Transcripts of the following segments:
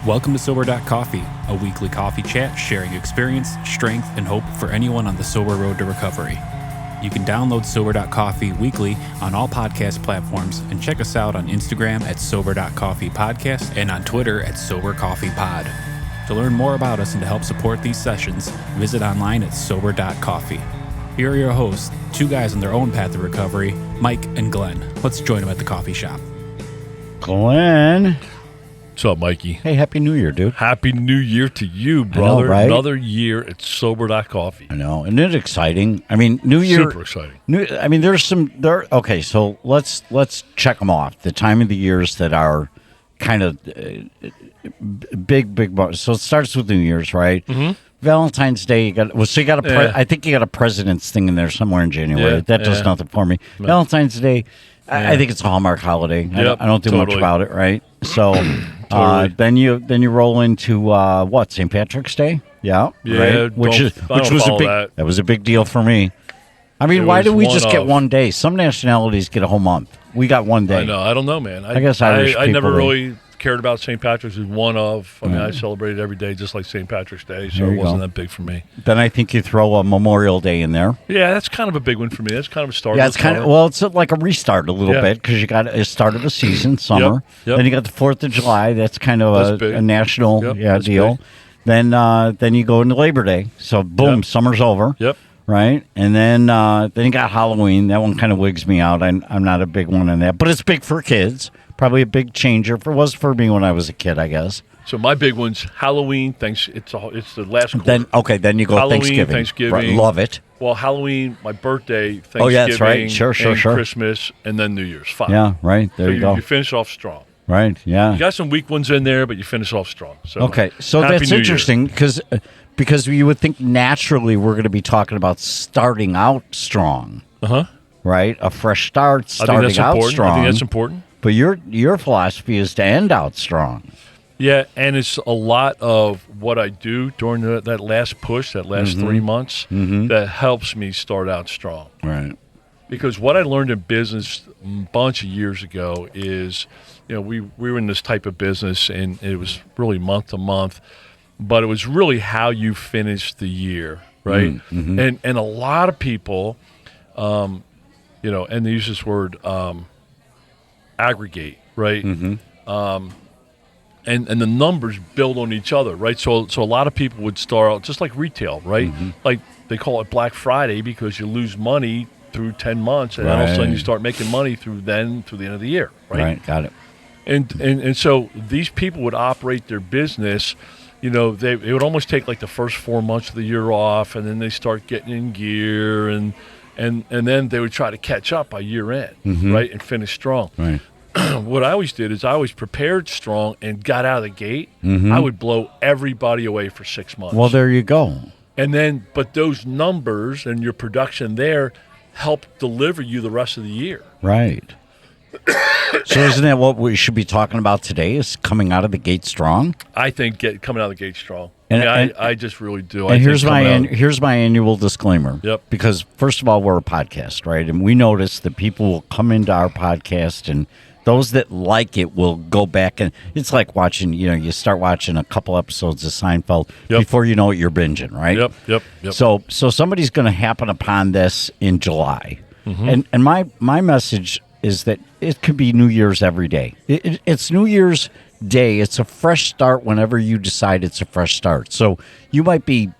Welcome to Sober.Coffee, a weekly coffee chat sharing experience, strength, and hope for anyone on the sober road to recovery. You can download Sober.Coffee weekly on all podcast platforms and check us out on Instagram at Sober.Coffee Podcast and on Twitter at Sober.Coffee Pod. To learn more about us and to help support these sessions, visit online at Sober.Coffee. Here are your hosts, two guys on their own path of recovery, Mike and Glenn. Let's join them at the coffee shop. Glenn. What's up, Mikey? Hey, Happy New Year, dude. Happy New Year to you, brother. I know, right? Another year at Sober.Coffee. I know. Isn't it exciting? I mean, New Year. Super exciting. Okay, so let's check them off. The time of the years that are kind of big. So it starts with New Year's, right? Mm-hmm. Valentine's Day, I think you got a president's thing in there somewhere in January. That does nothing for me. No. Valentine's Day, I think it's a Hallmark holiday. Yep, I don't do much about it, right? So then you roll into St. Patrick's Day? Yeah, right. That was a big deal for me. I mean, why do we just get one day? Some nationalities get a whole month. We got one day. I know. I don't know, man. I guess Irish I never people, really cared about St. Patrick's as one of. I mean, I celebrated every day just like St. Patrick's Day, so it wasn't that big for me. Then I think you throw a Memorial Day in there. Yeah, that's kind of a big one for me. That's kind of a start. Yeah, it's like a restart a little bit because you got a start of the season, summer. Yep. Then you got the 4th of July. That's kind of a national deal. Big. Then you go into Labor Day. So boom, summer's over. Yep. Right, and then you got Halloween. That one kind of wigs me out. I'm not a big one in that, but it's big for kids. Probably a big changer for me when I was a kid, I guess. So my big one's Halloween. It's the last quarter. Then you go Halloween, Thanksgiving. Right, love it. Well, Halloween, my birthday, Thanksgiving. Oh yeah, that's right. Sure. Christmas, and then New Year's. 5. Yeah, right. There you go. You finish off strong. Right. Yeah. You got some weak ones in there, but you finish off strong. So okay. So that's interesting because you would think naturally we're going to be talking about starting out strong. Right. A fresh start. Starting out strong. I think that's important. But your philosophy is to end out strong. Yeah, and it's a lot of what I do during that last push, that last 3 months, that helps me start out strong. Right. Because what I learned in business a bunch of years ago is, we were in this type of business, and it was really month to month, but it was really how you finished the year, right? And a lot of people, and they use this word, aggregate, right? And the numbers build on each other, right? So a lot of people would start out just like retail, right? Like they call it Black Friday because you lose money through 10 months, and then all of a sudden you start making money through the end of the year, right? Right, got it. And so these people would operate their business, they would almost take like the first 4 months of the year off, and then they start getting in gear, and then they would try to catch up by year end, right, and finish strong. Right. What I always did is I always prepared strong and got out of the gate. I would blow everybody away for 6 months. Well, there you go. And then, but those numbers and your production there help deliver you the rest of the year. Right. So isn't that what we should be talking about today, is coming out of the gate strong? I think coming out of the gate strong. I just really do. And here's my annual disclaimer. Yep. Because first of all, we're a podcast, right? And we notice that people will come into our podcast, and those that like it will go back, and it's like watching, you start watching a couple episodes of Seinfeld. Before you know it, you're binging, right? Yep. So somebody's going to happen upon this in July. And my message is that it could be New Year's every day. It's New Year's Day. It's a fresh start whenever you decide it's a fresh start. So you might be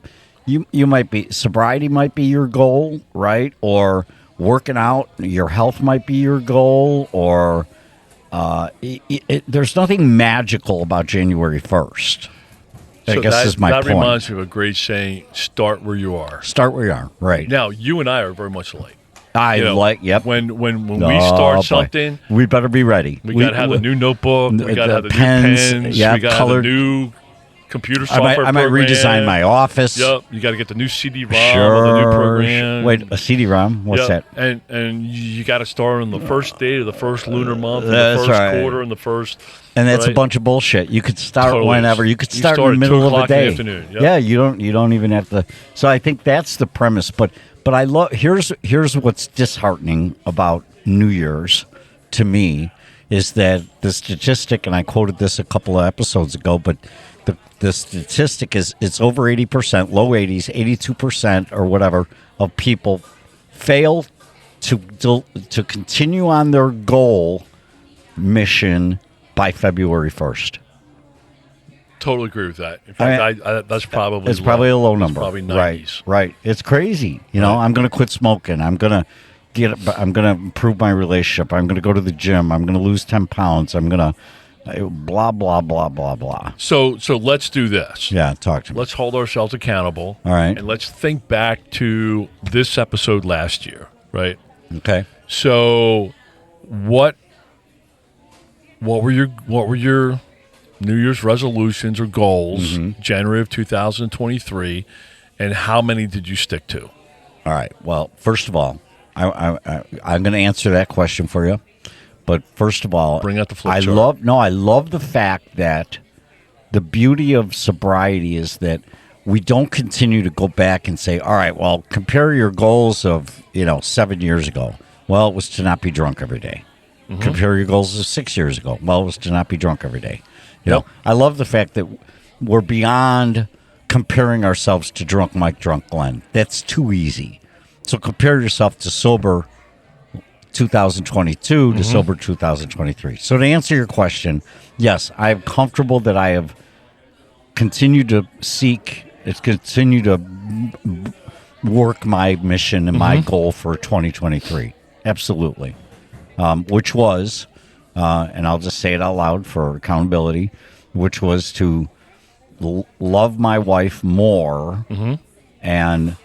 sobriety might be your goal, right? Or working out, your health might be your goal, or there's nothing magical about January 1st. I guess is my point. That reminds me of a great saying, start where you are. Start where you are, right. Now, you and I are very much alike. Yep. When we start something, we better be ready. We got to have the new notebook. We got to have the pens, new pens. Yeah, we got to have the new computer software. I might redesign my office. Yep. You got to get the new CD-ROM or the new program. Wait, a CD-ROM? What's that? And you got to start on the first day of the first lunar month, the first quarter, and the first. And that's a bunch of bullshit. You could start whenever. You could start in the middle of the day. In the afternoon. Yep. Yeah, you don't even have to. So I think that's the premise. But I love. Here's what's disheartening about New Year's to me is that the statistic, and I quoted this a couple of episodes ago, but the statistic is it's over 80%, low 80s, 82% or whatever of people fail to continue on their goal mission by February 1st. Totally agree with that. In fact, that's probably it's probably a low number. It's probably 90s. Right. It's crazy. I'm going to quit smoking. I'm going to improve my relationship. I'm going to go to the gym. I'm going to lose 10 pounds. I'm going to blah blah blah blah blah. So let's do this. Yeah, talk to me. Let's hold ourselves accountable. All right. And let's think back to this episode last year, right? Okay. So what were your New Year's resolutions or goals, January of 2023, and how many did you stick to? All right. Well, first of all, I'm going to answer that question for you. But first of all, bring out the flip chart. I love the fact that the beauty of sobriety is that we don't continue to go back and say, all right, well, compare your goals of 7 years ago. Well, it was to not be drunk every day. Compare your goals of 6 years ago. Well, it was to not be drunk every day. I love the fact that we're beyond comparing ourselves to drunk Mike, drunk Glenn. That's too easy. So compare yourself to sober 2022 to sober 2023. So to answer your question, yes, I'm comfortable that I have continued to continue to work my mission and my goal for 2023. Absolutely. Which was, and I'll just say it out loud for accountability, which was to love my wife more and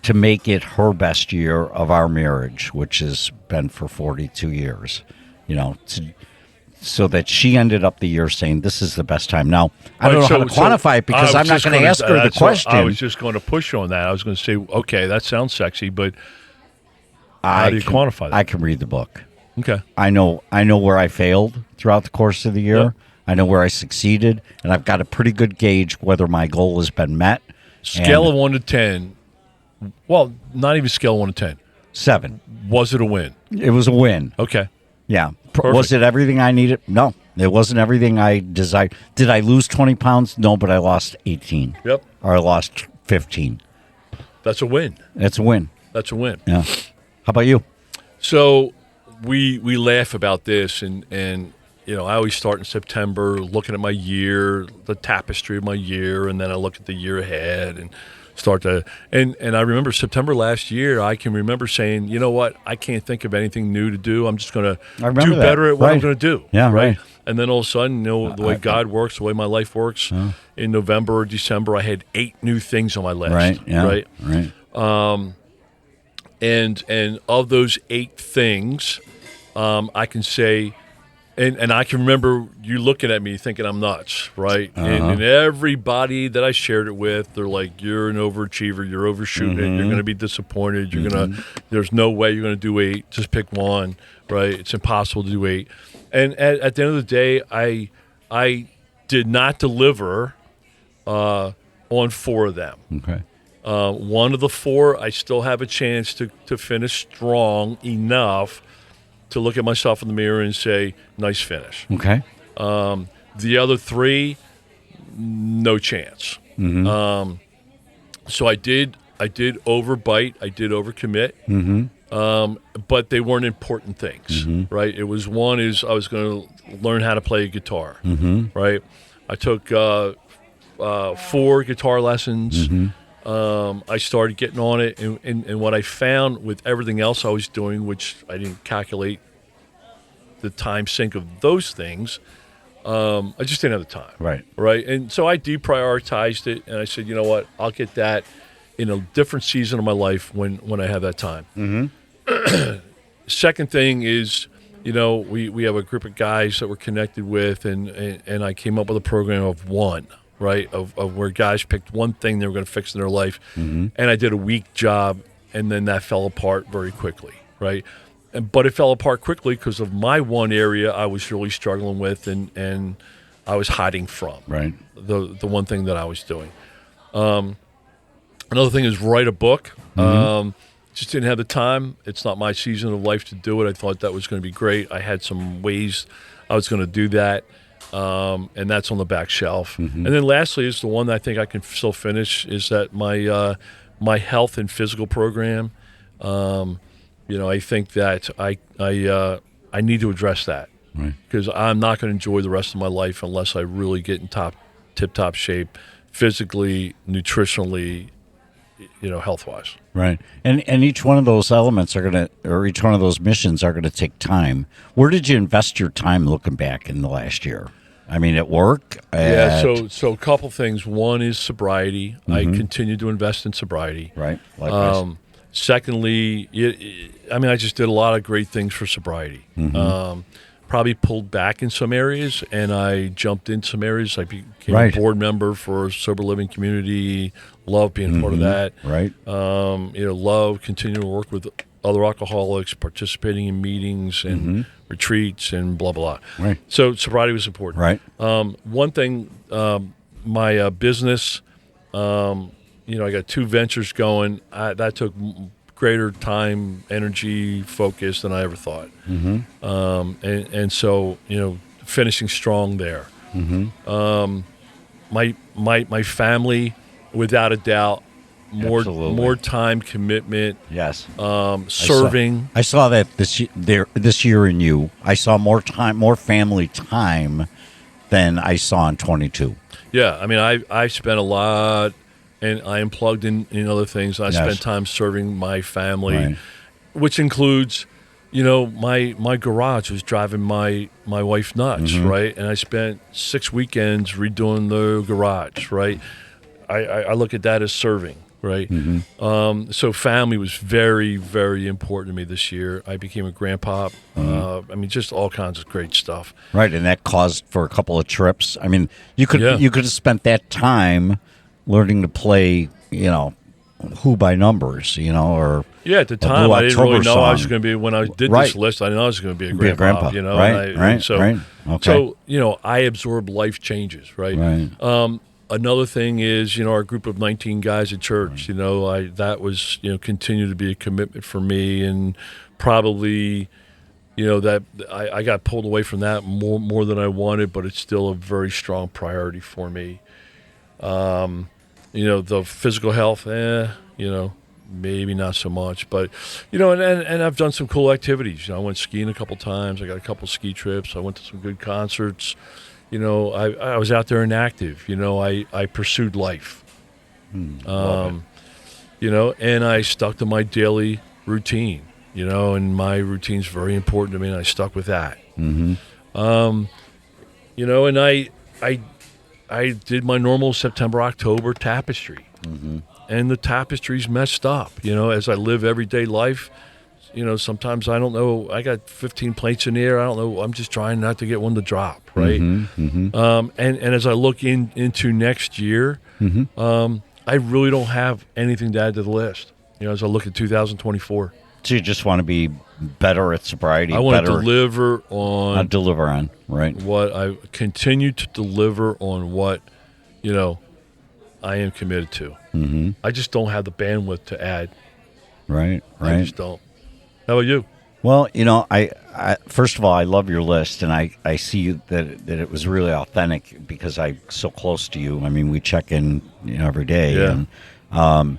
to make it her best year of our marriage, which has been for 42 years, so that she ended up the year saying, this is the best time. Now, I don't know how to quantify it because I'm not going to ask her the question. I was just going to push on that. I was going to say, okay, that sounds sexy, but how do you quantify that? I can read the book. Okay. I know where I failed throughout the course of the year. Yep. I know where I succeeded, and I've got a pretty good gauge whether my goal has been met. Scale of 1 to 10. Well, not even scale 1 to 10. 7. Was it a win? It was a win. Okay. Yeah. Perfect. Was it everything I needed? No. It wasn't everything I desired. Did I lose 20 pounds? No, but I lost 18. Yep. Or I lost 15. That's a win. That's a win. That's a win. Yeah. How about you? So we laugh about this, and I always start in September looking at my year, the tapestry of my year, and then I look at the year ahead and start to and I remember September last year, I can remember saying, you know what, I can't think of anything new to do. I'm just going to do better at what I'm going to do. Yeah, right. And then all of a sudden, the way God works, the way my life works, in November or December, I had 8 new things on my list. Right, yeah, right. And of those 8 things, I can say, and I can remember you looking at me thinking I'm nuts, right? And everybody that I shared it with, they're like, "You're an overachiever. You're overshooting it. You're going to be disappointed. You're gonna. There's no way you're going to do 8. Just pick one, right? It's impossible to do 8." And at the end of the day, I did not deliver on 4 of them. Okay. One of the 4, I still have a chance to finish strong enough to look at myself in the mirror and say, nice finish. Okay. The other 3, no chance. So I did overbite. I did overcommit. But they weren't important things, right? It was one is I was going to learn how to play a guitar, right? I took 4 guitar lessons. I started getting on it, and what I found with everything else I was doing, which I didn't calculate the time sink of those things, I just didn't have the time. Right. And so I deprioritized it, and I said, you know what, I'll get that in a different season of my life when I have that time. Second thing is, we have a group of guys that we're connected with, and I came up with a program of 1. Right, of where guys picked one thing they were going to fix in their life, and I did a weak job, and then that fell apart very quickly, right? But it fell apart quickly because of my one area I was really struggling with, and I was hiding from, right? The one thing that I was doing. Another thing is write a book. just didn't have the time. It's not my season of life to do it. I thought that was going to be great. I had some ways I was going to do that, and that's on the back shelf. And then lastly is the one that I think I can still finish is that my health and physical program. I think that I need to address that because I'm not going to enjoy the rest of my life unless I really get in tip-top shape, physically, nutritionally, health-wise. Right. And each one of those elements each one of those missions are going to take time. Where did you invest your time looking back in the last year? I mean, at work? So a couple things. One is sobriety. I continue to invest in sobriety. Right. Likewise. Secondly, I just did a lot of great things for sobriety. Probably pulled back in some areas, and I jumped in some areas. I became a board member for Sober Living Community. Love being part of that. Right. Love continuing to work with other alcoholics, participating in meetings and retreats and blah, blah, blah. Right. So sobriety was important. Right. One thing, my business, I got 2 ventures going. That took greater time, energy, focus than I ever thought. And so, finishing strong there. My family, without a doubt, more time commitment. Yes. Serving. I saw that this year in you. I saw more family time than I saw in 22. Yeah, I spent a lot, and I am plugged in other things. I spent time serving my family, which includes, my garage was driving my wife nuts, right? And I spent 6 weekends redoing the garage, right? I look at that as serving, right? So family was very, very important to me this year. I became a grandpa. Just all kinds of great stuff. Right, and that caused for a couple of trips. You could have spent that time learning to play, Who by Numbers, or at the time I didn't really know I was going to be. When I did this list, I didn't know I was going to be a grandpa. Right. So I absorbed life changes. Right. Another thing is, our group of 19 guys at church. That was continued to be a commitment for me, and probably. That I got pulled away from that more than I wanted, but it's still a very strong priority for me. The physical health, maybe not so much, but and I've done some cool activities. I went skiing a couple times. I got a couple ski trips. I went to some good concerts. I was out there and active. I pursued life. And I stuck to my daily routine. And my routine's very important to me, and I stuck with that. And I did my normal September-October tapestry. And the tapestry's messed up, as I live everyday life. Sometimes I don't know, I got 15 plates in the air, I don't know, I'm just trying not to get one to drop, right? And as I look into next year, I really don't have anything to add to the list, as I look at 2024. So you just want to be better at sobriety. I want to deliver on. Right. What I continue to deliver on what, I am committed to. I just don't have the bandwidth to add. Right. I just don't. How about you? Well, I first of all, I love your list, and I see that it was really authentic because I'm so close to you. We check in every day. Yeah. And,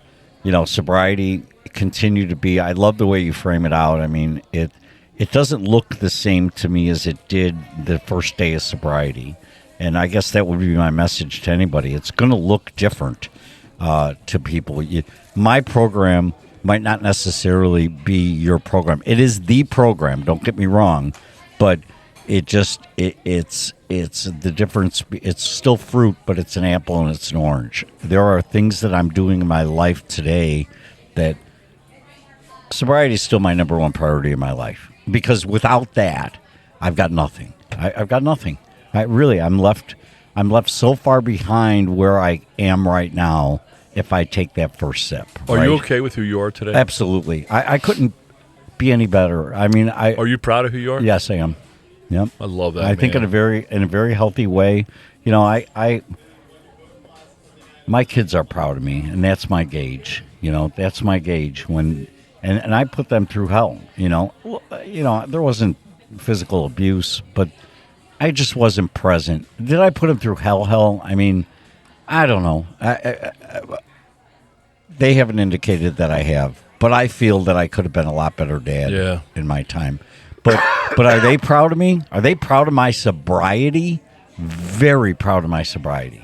sobriety continue to be. I love the way you frame it out. It doesn't look the same to me as it did the first day of sobriety, and I guess that would be my message to anybody. It's going to look different to people. My program might not necessarily be your program. It is the program. Don't get me wrong, but it's the difference. It's still fruit, but it's an apple and it's an orange. There are things that I'm doing in my life today that. Sobriety is still my number one priority in my life because without that, I've got nothing. I've got nothing. I'm left so far behind where I am right now. If I take that first sip, are you okay with who you are today? Absolutely. I couldn't be any better. Are you proud of who you are? Yes, I am. Yep. I love that. I think in a very healthy way. My kids are proud of me, and that's my gauge. That's my gauge when and I put them through hell. There wasn't physical abuse, but I just wasn't present. Did I put them through hell? I mean, I don't know. They haven't indicated that I have, but I feel that I could have been a lot better dad in my time. But are they proud of me? Are they proud of my sobriety? Very proud of my sobriety.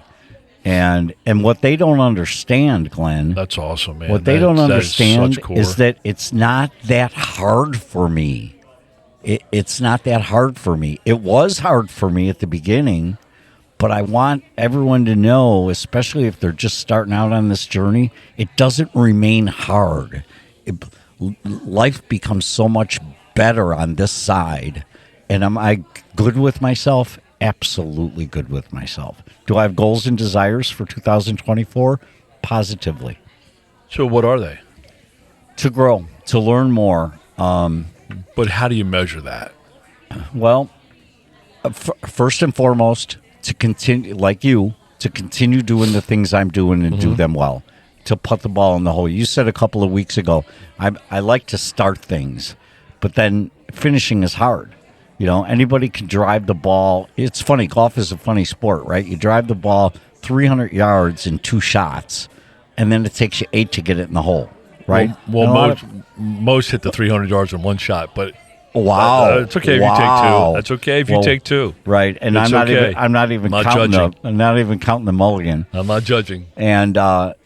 And what they don't understand, Glenn. That's awesome, man. What they don't understand is that it's not that hard for me. It's not that hard for me. It was hard for me at the beginning, but I want everyone to know, especially if they're just starting out on this journey, it doesn't remain hard. Life becomes so much better on this side. And am I good with myself? Absolutely good with myself. Do I have goals and desires for 2024? Positively. So what are they? To grow, to learn more. But how do you measure that? Well, first and foremost, to continue, like you, to continue doing the things I'm doing and do them well. To put the ball in the hole. You said a couple of weeks ago, I like to start things, but then finishing is hard. Anybody can drive the ball. It's funny. Golf is a funny sport, right? You drive the ball 300 yards in 2 shots, and then it takes you 8 to get it in the hole, right? Well, most hit the 300 yards in 1 shot, but wow, it's okay if you take 2. That's okay if you take 2, right? And it's I'm not even counting the mulligan. I'm not judging. And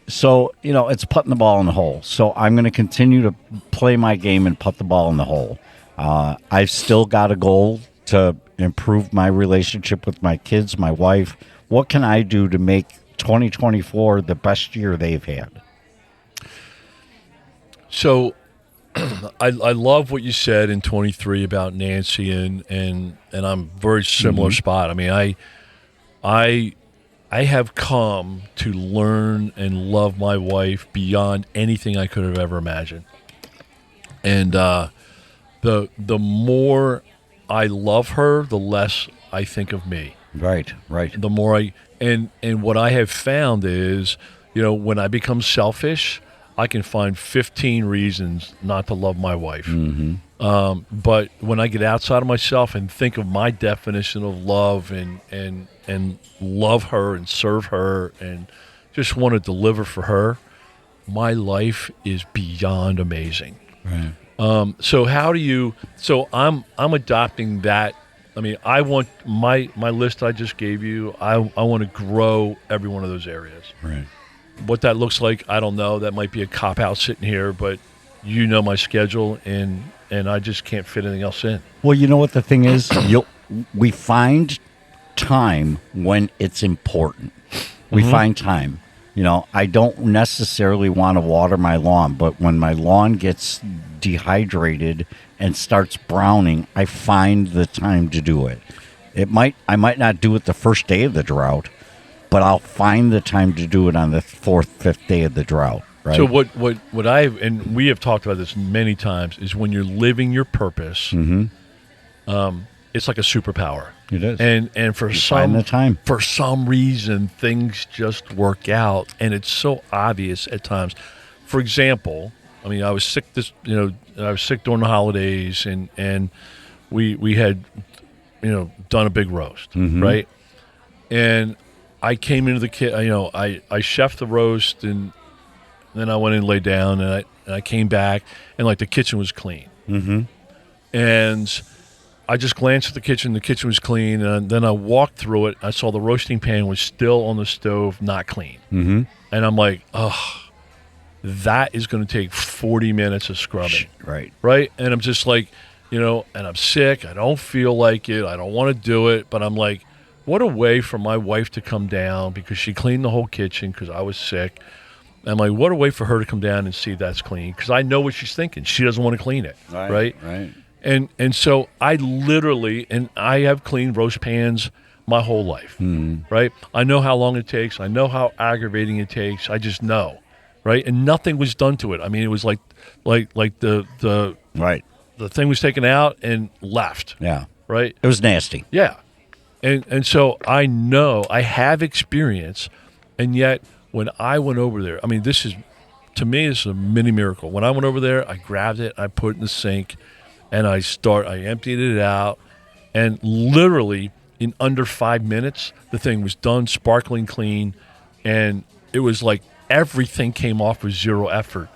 so it's putting the ball in the hole. So I'm going to continue to play my game and put the ball in the hole. I've still got a goal to improve my relationship with my kids, my wife. What can I do to make 2024 the best year they've had? So I love what you said in 23 about Nancy, and I'm very similar spot. I mean, I have come to learn and love my wife beyond anything I could have ever imagined. And the more I love her, the less I think of me. Right. The more and what I have found is, when I become selfish, I can find 15 reasons not to love my wife. But when I get outside of myself and think of my definition of love and love her and serve her and just want to deliver for her, my life is beyond amazing. Right. So how do you? So I'm adopting that. I mean, I want my list I just gave you. I want to grow every one of those areas. Right. What that looks like, I don't know. That might be a cop out sitting here, but my schedule, and I just can't fit anything else in. Well, you know what the thing is? We find time when it's important. We find time. I don't necessarily want to water my lawn, but when my lawn gets dehydrated and starts browning, I find the time to do it. I might not do it the first day of the drought, but I'll find the time to do it on the 4th, 5th day of the drought. Right? So what and we have talked about this many times, is when you're living your purpose, it's like a superpower. It is. And for some reason, things just work out, and it's so obvious at times. For example, I mean, I was sick I was sick during the holidays, and we had done a big roast, right? And I came into the I chefed the roast, and then I went in and laid down, and I came back, and the kitchen was clean. And I just glanced at the kitchen. The kitchen was clean, and then I walked through it. I saw the roasting pan was still on the stove, not clean. And I'm like, that is going to take 40 minutes of scrubbing. Right? And I'm just like, and I'm sick. I don't feel like it. I don't want to do it. But I'm like, what a way for my wife to come down, because she cleaned the whole kitchen because I was sick. I'm like, what a way for her to come down and see that's clean, because I know what she's thinking. She doesn't want to clean it. Right. And so I literally, and I have cleaned roast pans my whole life, right? I know how long it takes. I know how aggravating it takes. I just know, right? And nothing was done to it. I mean, it was like the thing was taken out and left. Yeah. Right? It was nasty. Yeah. And so I know, I have experience, and yet when I went over there, I mean, this is to me, it's a mini miracle. When I went over there, I grabbed it, I put it in the sink, and I emptied it out, and literally in under 5 minutes, the thing was done, sparkling clean, and it was like everything came off with zero effort.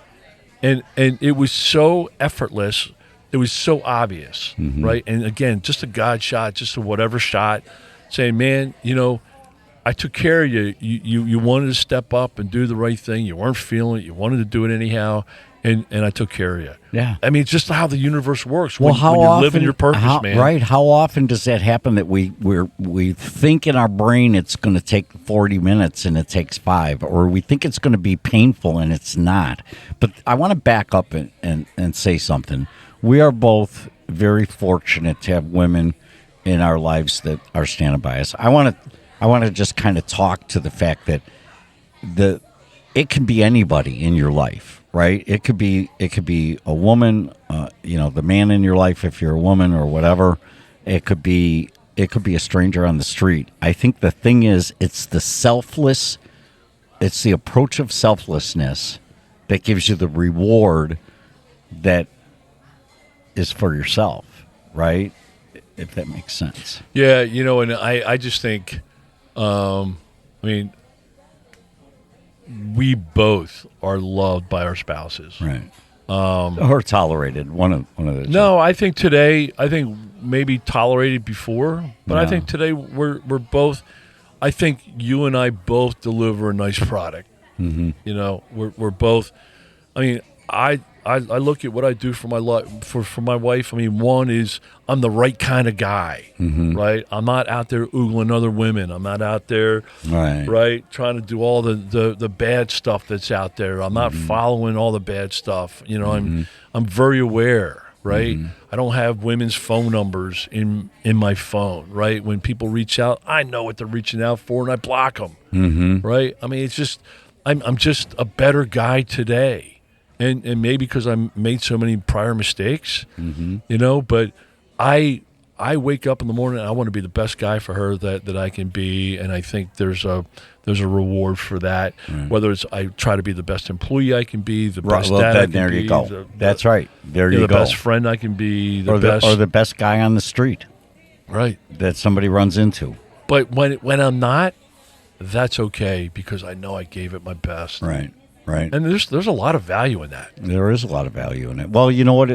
And it was so effortless. It was so obvious, right? And again, just a God shot, just a whatever shot, saying, man, I took care of you. You wanted to step up and do the right thing. You weren't feeling it. You wanted to do it anyhow, and I took care of you. Yeah. I mean, it's just how the universe works. Well, when you're living your purpose, man. Right. How often does that happen that we think in our brain it's going to take 40 minutes and it takes 5, or we think it's going to be painful and it's not? But I want to back up and say something. We are both very fortunate to have women in our lives that are standing by us. I want to just kind of talk to the fact that it can be anybody in your life. Right? It could be a woman, the man in your life if you're a woman or whatever. It could be a stranger on the street. I think the thing is, it's the approach of selflessness that gives you the reward that is for yourself, right? If that makes sense. Yeah, and I just think, we both are loved by our spouses, right? Or tolerated. One of the. No, I think maybe tolerated before, but I think today we're both. I think you and I both deliver a nice product. We're both. I mean, I look at what I do for my for my wife. I mean, one is I'm the right kind of guy, right? I'm not out there oogling other women. I'm not out there, right, trying to do all the bad stuff that's out there. I'm not following all the bad stuff. I'm very aware, right? I don't have women's phone numbers in my phone, right? When people reach out, I know what they're reaching out for, and I block them, right? I mean, it's just I'm just a better guy today. And maybe because I made so many prior mistakes, but I wake up in the morning and I want to be the best guy for her that I can be, and I think there's a reward for that. Right. Whether it's I try to be the best employee I can be, the best dad I can there be. You go. That's right. There you go. The best friend I can be, or the best guy on the street, right? That somebody runs into. But when I'm not, that's okay because I know I gave it my best. Right. Right, and there's a lot of value in that. There is a lot of value in it. Well, you know what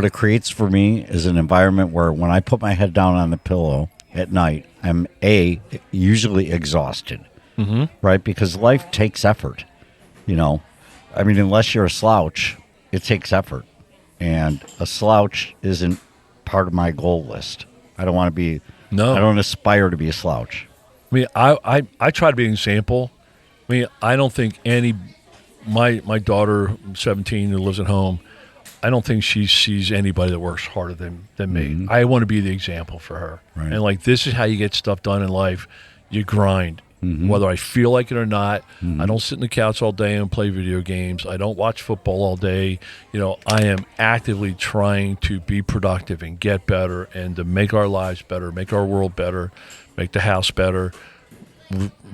it creates for me is an environment where when I put my head down on the pillow at night, I'm usually exhausted, right? Because life takes effort. I mean, unless you're a slouch, it takes effort, and a slouch isn't part of my goal list. I don't want to be. No, I don't aspire to be a slouch. I mean, I try to be an example. I mean, I don't think my daughter, 17, who lives at home, I don't think she sees anybody that works harder than me. I want to be the example for her. Right. And this is how you get stuff done in life. You grind, whether I feel like it or not. I don't sit in the couch all day and play video games. I don't watch football all day. I am actively trying to be productive and get better and to make our lives better, make our world better, make the house better,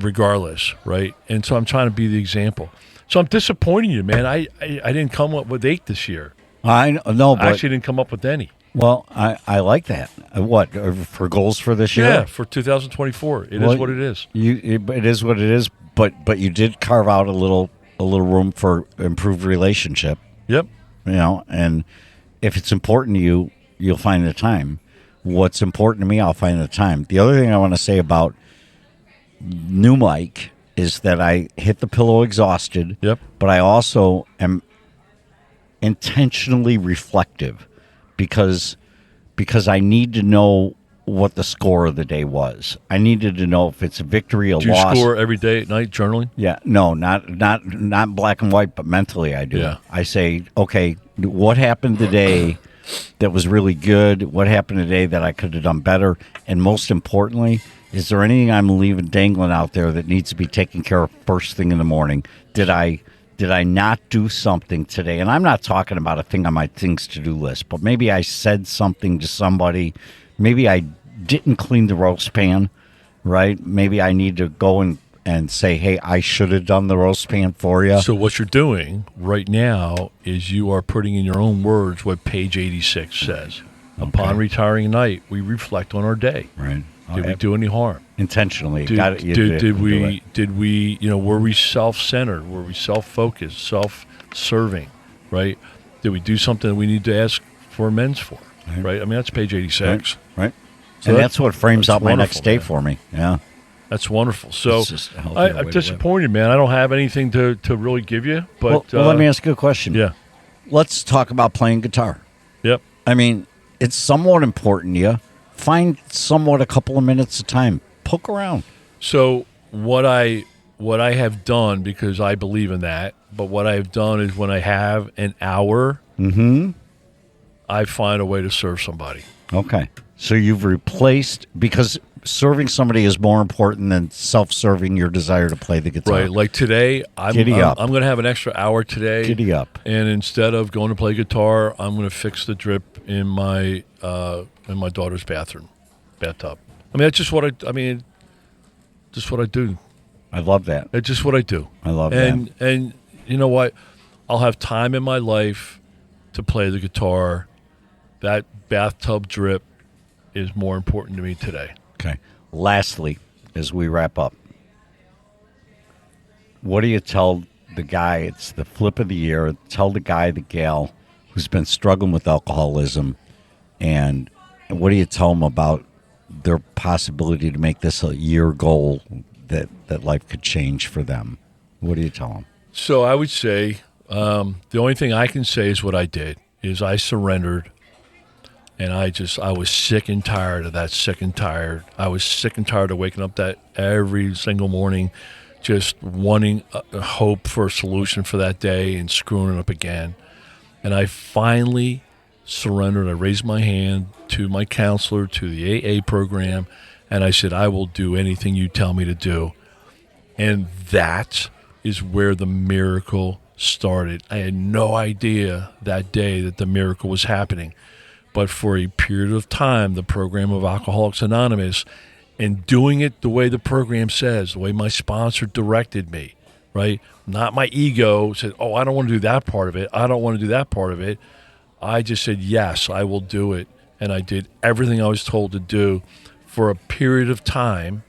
regardless, right? And so I'm trying to be the example. So I'm disappointing you, man. I didn't come up with 8 this year. I know, but I actually didn't come up with any. Well, I like that. What for goals for this year? Yeah, for 2024. It is what it is. It is what it is. But you did carve out a little room for improved relationship. Yep. And if it's important to you, you'll find the time. What's important to me, I'll find the time. The other thing I want to say about new Mike is that I hit the pillow exhausted. Yep. But I also am intentionally reflective because I need to know what the score of the day was. I needed to know if it's a victory, a loss. Do you score every day at night journaling? Yeah. No, not black and white, but mentally I do. Yeah. I say, okay, what happened today that was really good? What happened today that I could have done better? And most importantly, is there anything I'm leaving dangling out there that needs to be taken care of first thing in the morning? Did I not do something today? And I'm not talking about a thing on my things to do list, but maybe I said something to somebody. Maybe I didn't clean the roast pan, right? Maybe I need to go and and say, hey, I should have done the roast pan for you. So what you're doing right now is you are putting in your own words what page 86 says. Okay. Upon retiring at night, we reflect on our day. Right. Did we do any harm? Intentionally. Did we, were we self-centered? Were we self-focused, self-serving, right? Did we do something that we need to ask for amends for, right? I mean, that's page 86. Right. So and that's what frames out my next day man. for me. Yeah. That's wonderful. So I'm I'm disappointed, man. I don't have anything to really give you. But well, let me ask you a question. Yeah. Let's talk about playing guitar. Yep. I mean, it's somewhat important to you. Find somewhat a couple of minutes of time. Poke around. So what I have done, because I believe in that, but what I have done is when I have an hour, I find a way to serve somebody. Okay. So you've replaced, because serving somebody is more important than self-serving your desire to play the guitar. Right. Like today, I'm going to have an extra hour today. Giddy up. And instead of going to play guitar, I'm going to fix the drip in my daughter's bathtub. I mean, that's just what I do. I love that. It's just what I do. I love that. And you know what? I'll have time in my life to play the guitar. That bathtub drip is more important to me today. Okay. Lastly, as we wrap up, what do you tell the guy, it's the flip of the year, tell the guy, the gal who's been struggling with alcoholism, and what do you tell them about their possibility to make this a year goal that life could change for them? What do you tell them? So I would say the only thing I can say is what I did, is I surrendered. And I was sick and tired of that, sick and tired. I was sick and tired of waking up that every single morning just wanting a hope for a solution for that day and screwing it up again. And I finally surrendered. I raised my hand to my counselor, to the AA program, and I said, I will do anything you tell me to do. And that is where the miracle started. I had no idea that day that the miracle was happening. But for a period of time, the program of Alcoholics Anonymous, and doing it the way the program says, the way my sponsor directed me, right? Not my ego said, oh, I don't want to do that part of it. I don't want to do that part of it. I just said, yes, I will do it. And I did everything I was told to do for a period of time,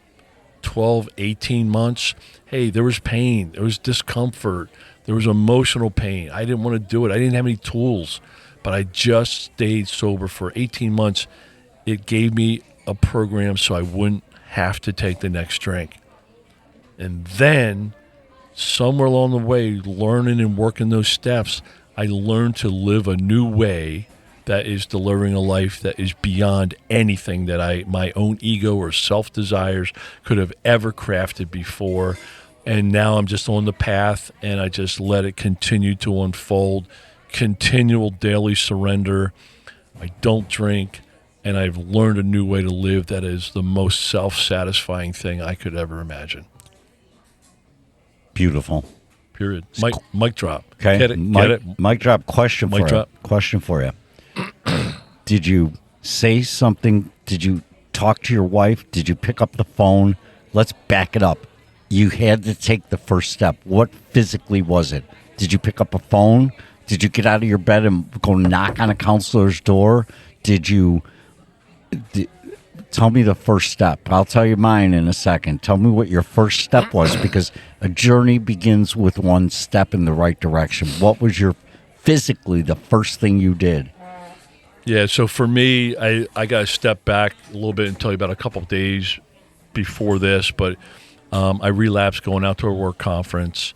12, 18 months. Hey, there was pain. There was discomfort. There was emotional pain. I didn't want to do it. I didn't have any tools. But I just stayed sober for 18 months. It gave me a program so I wouldn't have to take the next drink. And then, somewhere along the way, learning and working those steps, I learned to live a new way that is delivering a life that is beyond anything that my own ego or self-desires could have ever crafted before. And now I'm just on the path, and I just let it continue to unfold. Continual daily surrender. I don't drink, and I've learned a new way to live that is the most self-satisfying thing I could ever imagine. Beautiful. Period. Mic drop. Okay. Get it? Mic drop. Question for you. Question for you. Did you say something? Did you talk to your wife? Did you pick up the phone? Let's back it up. You had to take the first step. What physically was it? Did you pick up a phone? Did you get out of your bed and go knock on a counselor's door? Tell me the first step. I'll tell you mine in a second. Tell me what your first step was, because a journey begins with one step in the right direction. What was physically the first thing you did? Yeah, so for me, I got to step back a little bit and tell you about a couple of days before this, but I relapsed going out to a work conference.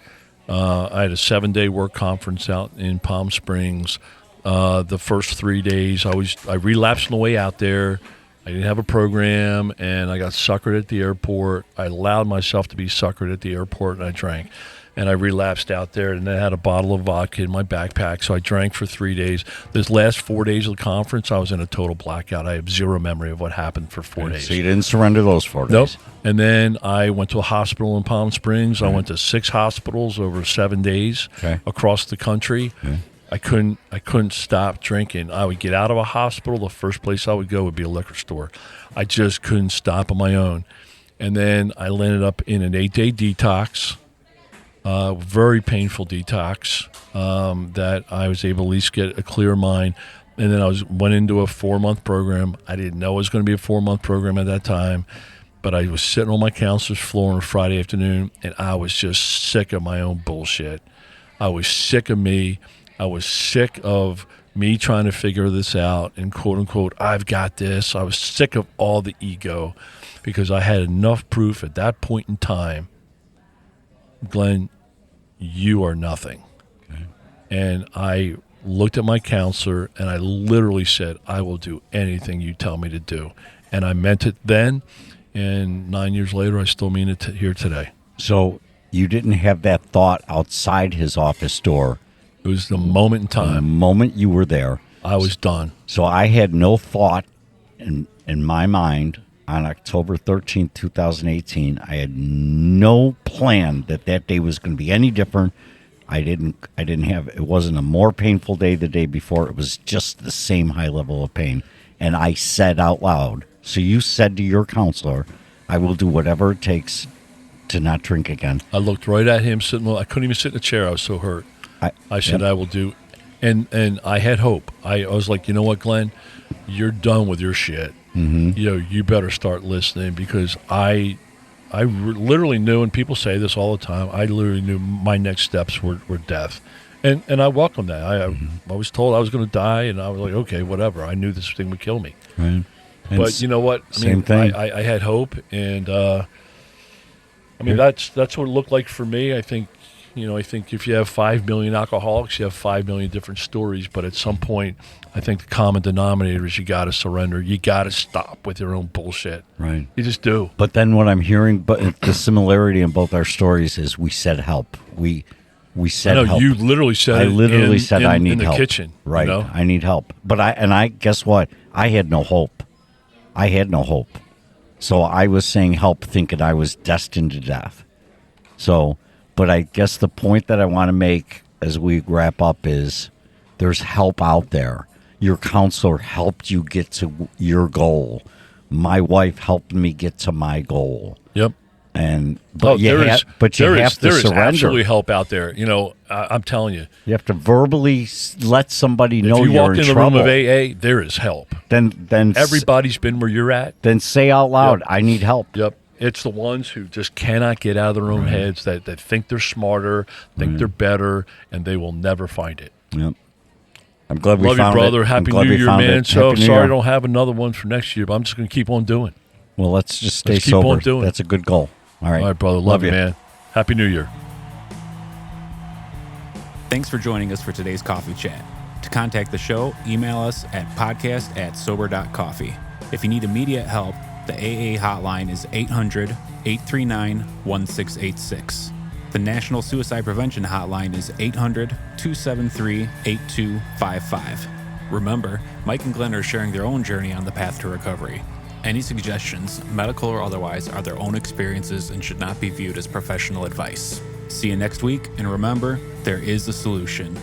I had a 7-day work conference out in Palm Springs. The first 3 days, I relapsed on the way out there. I didn't have a program, and I got suckered at the airport. I allowed myself to be suckered at the airport, and I drank. And I relapsed out there, and I had a bottle of vodka in my backpack, so I drank for 3 days. This last 4 days of the conference, I was in a total blackout. I have zero memory of what happened for 4 days. So you didn't surrender those 4 days? Nope. And then I went to a hospital in Palm Springs. I went to 6 hospitals over 7 days across the country. I couldn't stop drinking. I would get out of a hospital. The first place I would go would be a liquor store. I just couldn't stop on my own. And then I landed up in an 8-day detox, very painful detox, that I was able to at least get a clear mind. And then went into a 4-month program. I didn't know it was going to be a 4-month program at that time, but I was sitting on my counselor's floor on a Friday afternoon, and I was just sick of my own bullshit. I was sick of me. I was sick of me trying to figure this out and quote unquote, I've got this. I was sick of all the ego because I had enough proof at that point in time, Glenn, you are nothing. Okay. And I looked at my counselor and I literally said, I will do anything you tell me to do. And I meant it then. And 9 years later, I still mean it here today. So you didn't have that thought outside his office door. It was the moment in time. The moment you were there. I was done. So I had no thought in my mind on October 13th, 2018. I had no plan that day was going to be any different. It wasn't a more painful day the day before. It was just the same high level of pain. And I said out loud, so you said to your counselor, I will do whatever it takes to not drink again. I looked right at him sitting. I couldn't even sit in a chair. I was so hurt. I said, I will do. And I had hope. I was like, you know what, Glenn? You're done with your shit. Mm-hmm. You better start listening, because I literally knew, and people say this all the time, I literally knew my next steps were death. And I welcomed that. I was told I was going to die, and I was like, okay, whatever. I knew this thing would kill me. Right. But you know what? Same thing. I had hope, and that's what it looked like for me. I think if you have 5 million alcoholics, you have 5 million different stories. But at some point, I think the common denominator is you got to surrender. You got to stop with your own bullshit. Right. You just do. But then what I'm hearing, but the similarity in both our stories is we said help. We said help. You literally said I literally said I need in the help. kitchen. Right. I need help. But I guess what? I had no hope. So I was saying help thinking I was destined to death. So, but I guess the point that I want to make as we wrap up is there's help out there. Your counselor helped you get to your goal. My wife helped me get to my goal. Yep. But you have to there is surrender. absolutely help out there. I'm telling you. You have to verbally let somebody know you're in trouble. If you walk in the room of AA, there is help. Then everybody's been where you're at. Then say out loud, yep. I need help. Yep. It's the ones who just cannot get out of their own heads, that think they're smarter, think they're better, and they will never find it. Yep. I'm glad we found it. Love you, brother. Happy New Year, man. So sorry I don't have another one for next year, but I'm just going to keep on doing. Well, let's just stay sober. Keep on doing. That's a good goal. All right, brother. Love you, man. Happy New Year. Thanks for joining us for today's coffee chat. To contact the show, email us at podcast@Sober.Coffee. If you need immediate help, the AA hotline is 800-839-1686. The National Suicide Prevention Hotline is 800-273-8255. Remember, Mike and Glenn are sharing their own journey on the path to recovery. Any suggestions, medical or otherwise, are their own experiences and should not be viewed as professional advice. See you next week, and remember, there is a solution.